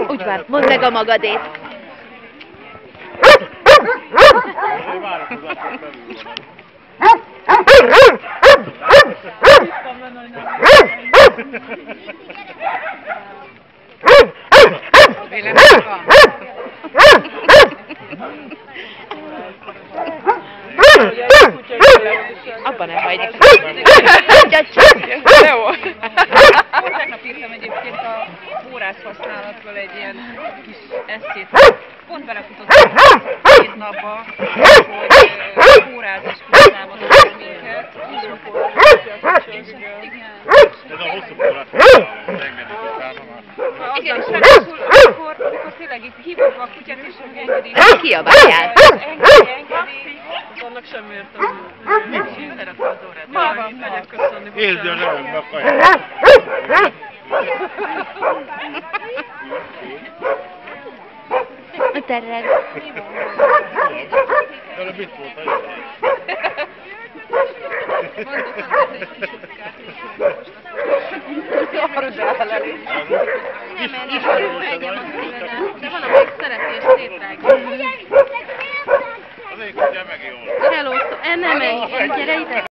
Úgy van, mondd meg a magadét. Abban ne hagyd. Jó. Tegnap írtam egyébként a órász használatról egy ilyen kis eszét. Pont belefutottam két napba, hogy órázás támadott minket. Ez a hosszú órát engedni utána már. Igen, és ráadásul amikor tényleg itt hívok a kutyát és engedi. Kiabáljál. Engedi. Annak semmi értelme. Nincs, lerakta az órát. Megyek köszönni. Érzi a zsebembe a kaját. A terreg. De mit volt a jó? De van, amelyik szereti és szétrágja. Az egyik kutyám meg jól. Hello, nem menj, gyere ide!